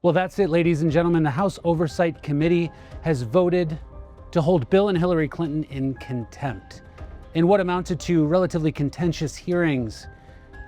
Well, that's it, ladies and gentlemen. The House Oversight Committee has voted to hold Bill and Hillary Clinton in contempt. In what amounted to relatively contentious hearings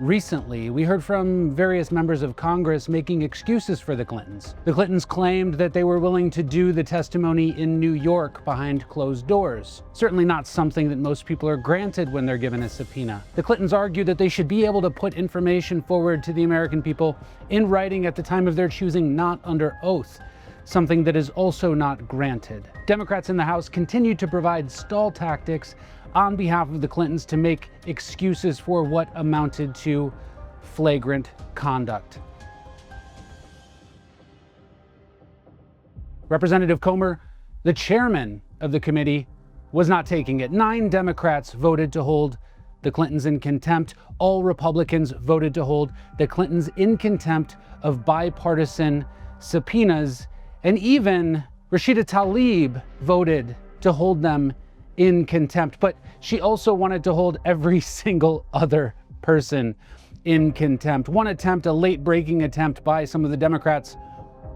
recently, we heard from various members of Congress making excuses for the Clintons. The Clintons claimed that they were willing to do the testimony in New York behind closed doors. Certainly not something that most people are granted when they're given a subpoena. The Clintons argued that they should be able to put information forward to the American people in writing at the time of their choosing, not under oath, something that is also not granted. Democrats in the House continued to provide stall tactics on behalf of the Clintons to make excuses for what amounted to flagrant conduct. Representative Comer, the chairman of the committee, was not taking it. 9 Democrats voted to hold the Clintons in contempt. All Republicans voted to hold the Clintons in contempt of bipartisan subpoenas. And even Rashida Tlaib voted to hold them in contempt, but she also wanted to hold every single other person in contempt. One attempt, a late-breaking attempt by some of the Democrats,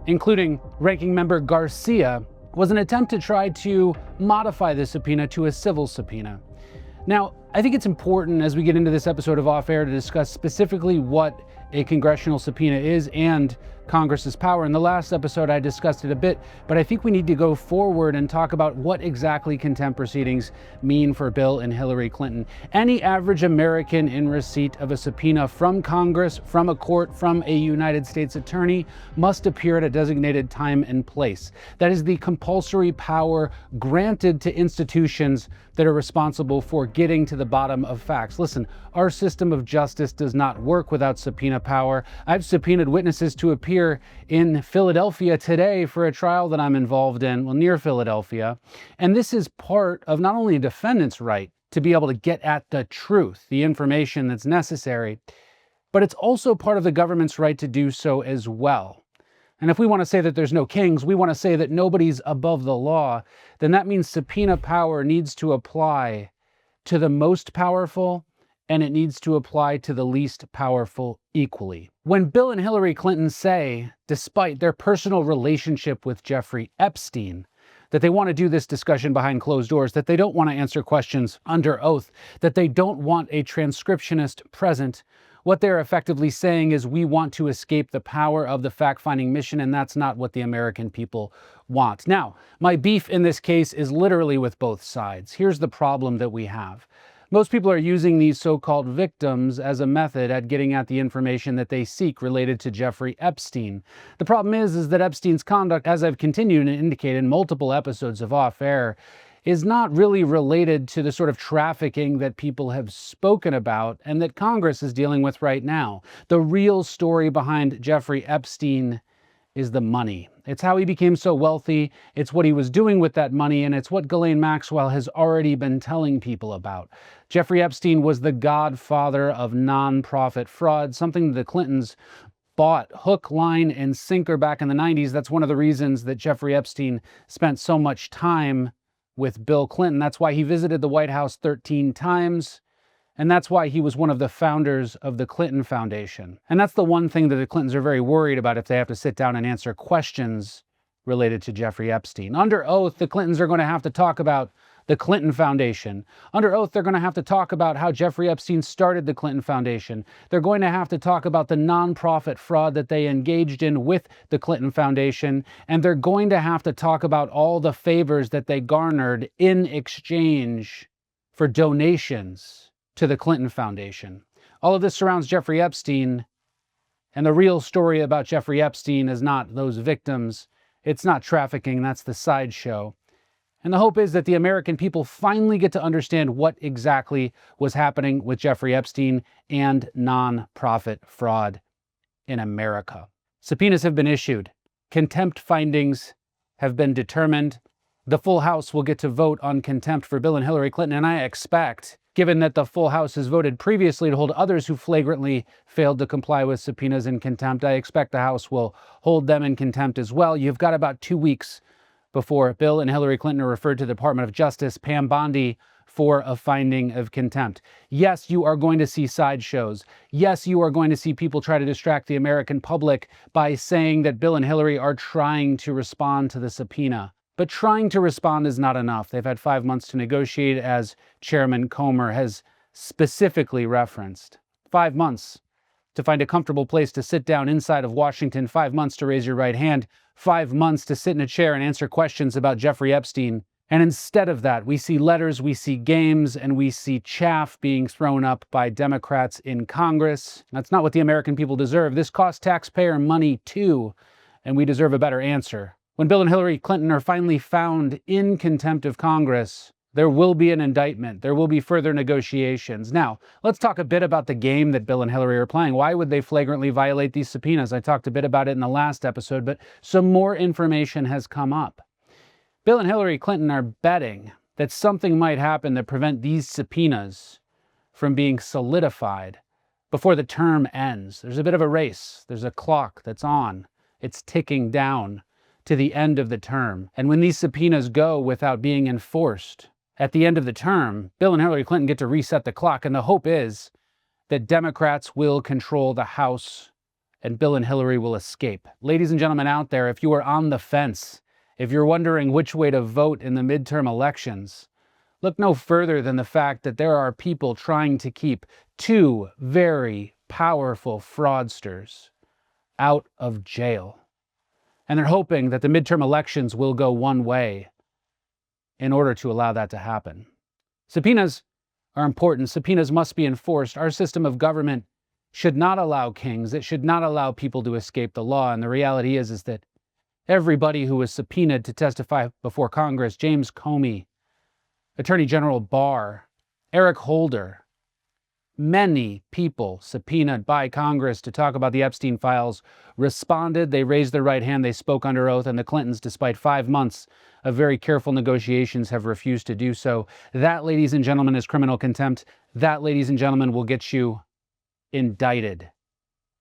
including Ranking Member Garcia, was an attempt to try to modify the subpoena to a civil subpoena. Now, I think it's important as we get into this episode of Off Air to discuss specifically what a congressional subpoena is and Congress's power. In the last episode, I discussed it a bit, but I think we need to go forward and talk about what exactly contempt proceedings mean for Bill and Hillary Clinton. Any average American in receipt of a subpoena from Congress, from a court, from a United States attorney must appear at a designated time and place. That is the compulsory power granted to institutions that are responsible for getting to the bottom of facts. Listen, our system of justice does not work without subpoena power. I've subpoenaed witnesses to appear in Philadelphia today for a trial that I'm involved in, well, near Philadelphia. And this is part of not only a defendant's right to be able to get at the truth, the information that's necessary, but it's also part of the government's right to do so as well. And if we want to say that there's no kings, we want to say that nobody's above the law, then that means subpoena power needs to apply to the most powerful, and it needs to apply to the least powerful equally. When Bill and Hillary Clinton say, despite their personal relationship with Jeffrey Epstein, that they want to do this discussion behind closed doors, that they don't want to answer questions under oath, that they don't want a transcriptionist present, what they're effectively saying is we want to escape the power of the fact-finding mission, and that's not what the American people want. Now, my beef in this case is literally with both sides. Here's the problem that we have. Most people are using these so-called victims as a method at getting at the information that they seek related to Jeffrey Epstein. The problem is that Epstein's conduct, as I've continued to indicate in multiple episodes of Off Air, is not really related to the sort of trafficking that people have spoken about and that Congress is dealing with right now. The real story behind Jeffrey Epstein is the money. It's how he became so wealthy, it's what he was doing with that money, and it's what Ghislaine Maxwell has already been telling people about. Jeffrey Epstein was the godfather of nonprofit fraud, something the Clintons bought hook, line, and sinker back in the 90s. That's one of the reasons that Jeffrey Epstein spent so much time with Bill Clinton. That's why he visited the White House 13 times. And that's why he was one of the founders of the Clinton Foundation. And that's the one thing that the Clintons are very worried about if they have to sit down and answer questions related to Jeffrey Epstein. Under oath, the Clintons are going to have to talk about the Clinton Foundation. Under oath, they're going to have to talk about how Jeffrey Epstein started the Clinton Foundation. They're going to have to talk about the nonprofit fraud that they engaged in with the Clinton Foundation. And they're going to have to talk about all the favors that they garnered in exchange for donations to the Clinton Foundation. All of this surrounds Jeffrey Epstein, and the real story about Jeffrey Epstein is not those victims. It's not trafficking, that's the sideshow. And the hope is that the American people finally get to understand what exactly was happening with Jeffrey Epstein and nonprofit fraud in America. Subpoenas have been issued. Contempt findings have been determined. The full House will get to vote on contempt for Bill and Hillary Clinton, and I expect, given that the full House has voted previously to hold others who flagrantly failed to comply with subpoenas in contempt, I expect the House will hold them in contempt as well. You've got about 2 weeks before Bill and Hillary Clinton are referred to the Department of Justice. Pam Bondi for a finding of contempt. Yes, you are going to see sideshows. Yes, you are going to see people try to distract the American public by saying that Bill and Hillary are trying to respond to the subpoena. But trying to respond is not enough. They've had 5 months to negotiate, as Chairman Comer has specifically referenced. 5 months to find a comfortable place to sit down inside of Washington, 5 months to raise your right hand, 5 months to sit in a chair and answer questions about Jeffrey Epstein. And instead of that, we see letters, we see games, and we see chaff being thrown up by Democrats in Congress. That's not what the American people deserve. This costs taxpayer money too, and we deserve a better answer. When Bill and Hillary Clinton are finally found in contempt of Congress, there will be an indictment. There will be further negotiations. Now, let's talk a bit about the game that Bill and Hillary are playing. Why would they flagrantly violate these subpoenas? I talked a bit about it in the last episode, but some more information has come up. Bill and Hillary Clinton are betting that something might happen to prevent these subpoenas from being solidified before the term ends. There's a bit of a race. There's a clock that's on. It's ticking down to the end of the term. And when these subpoenas go without being enforced at the end of the term, Bill and Hillary Clinton get to reset the clock. And the hope is that Democrats will control the House and Bill and Hillary will escape. Ladies and gentlemen out there, if you are on the fence, if you're wondering which way to vote in the midterm elections, look no further than the fact that there are people trying to keep two very powerful fraudsters out of jail. And they're hoping that the midterm elections will go one way in order to allow that to happen. Subpoenas are important. Subpoenas must be enforced. Our system of government should not allow kings. It should not allow people to escape the law. And the reality is that everybody who was subpoenaed to testify before Congress, James Comey, Attorney General Barr, Eric Holder, many people subpoenaed by Congress to talk about the Epstein files responded. They raised their right hand. They spoke under oath. And the Clintons, despite 5 months of very careful negotiations, have refused to do so. That, ladies and gentlemen, is criminal contempt. That, ladies and gentlemen, will get you indicted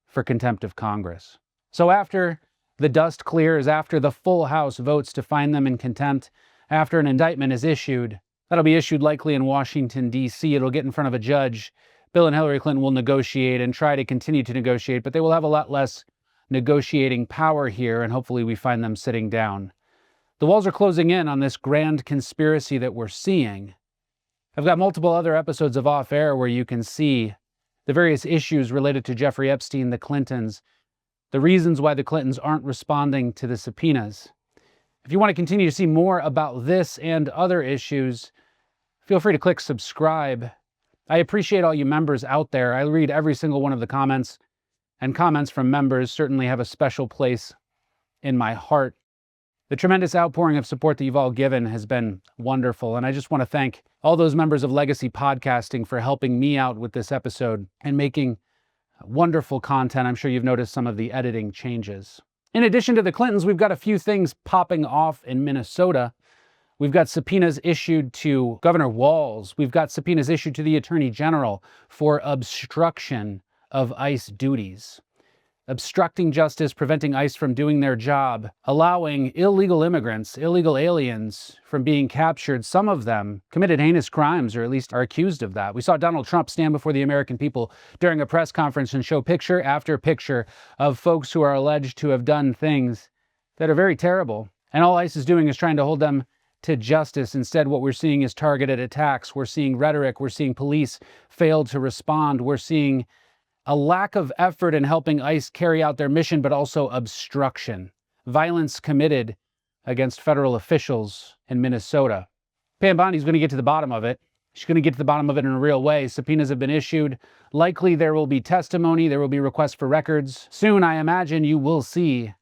for contempt of Congress. So after the dust clears, after the full House votes to find them in contempt, after an indictment is issued, that'll be issued likely in Washington, D.C. It'll get in front of a judge. Bill and Hillary Clinton will negotiate and try to continue to negotiate, but they will have a lot less negotiating power here, and hopefully we find them sitting down. The walls are closing in on this grand conspiracy that we're seeing. I've got multiple other episodes of Off Air where you can see the various issues related to Jeffrey Epstein, the Clintons, the reasons why the Clintons aren't responding to the subpoenas. If you want to continue to see more about this and other issues, feel free to click subscribe. I appreciate all you members out there. I read every single one of the comments, and comments from members certainly have a special place in my heart. The tremendous outpouring of support that you've all given has been wonderful, and I just want to thank all those members of Legacy Podcasting for helping me out with this episode and making wonderful content. I'm sure you've noticed some of the editing changes. In addition to the Clintons, we've got a few things popping off in Minnesota. We've got subpoenas issued to Governor Walz. We've got subpoenas issued to the Attorney General for obstruction of ICE duties. Obstructing justice, preventing ICE from doing their job, allowing illegal immigrants, illegal aliens from being captured. Some of them committed heinous crimes, or at least are accused of that. We saw Donald Trump stand before the American people during a press conference and show picture after picture of folks who are alleged to have done things that are very terrible. And all ICE is doing is trying to hold them to justice. Instead, what we're seeing is targeted attacks. We're seeing rhetoric. We're seeing police fail to respond. We're seeing a lack of effort in helping ICE carry out their mission, but also obstruction. Violence committed against federal officials in Minnesota. Pam Bondi's going to get to the bottom of it. She's going to get to the bottom of it in a real way. Subpoenas have been issued. Likely there will be testimony. There will be requests for records. Soon, I imagine, you will see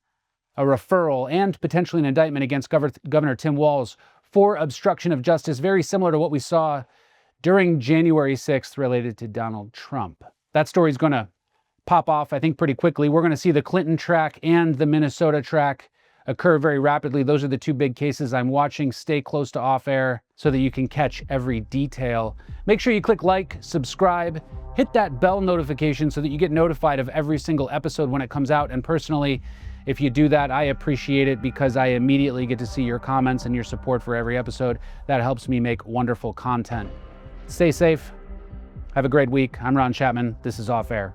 a referral and potentially an indictment against Governor Tim Walz for obstruction of justice, very similar to what we saw during January 6th related to Donald Trump. That story is going to pop off, I think, pretty quickly. We're going to see the Clinton track and the Minnesota track occur very rapidly. Those are the two big cases I'm watching. Stay close to Off Air so that you can catch every detail. Make sure you click like, subscribe, hit that bell notification so that you get notified of every single episode when it comes out. And personally, If you do that, I appreciate it because I immediately get to see your comments and your support for every episode. That helps me make wonderful content. Stay safe. Have a great week. I'm Ron Chapman. This is Off Air.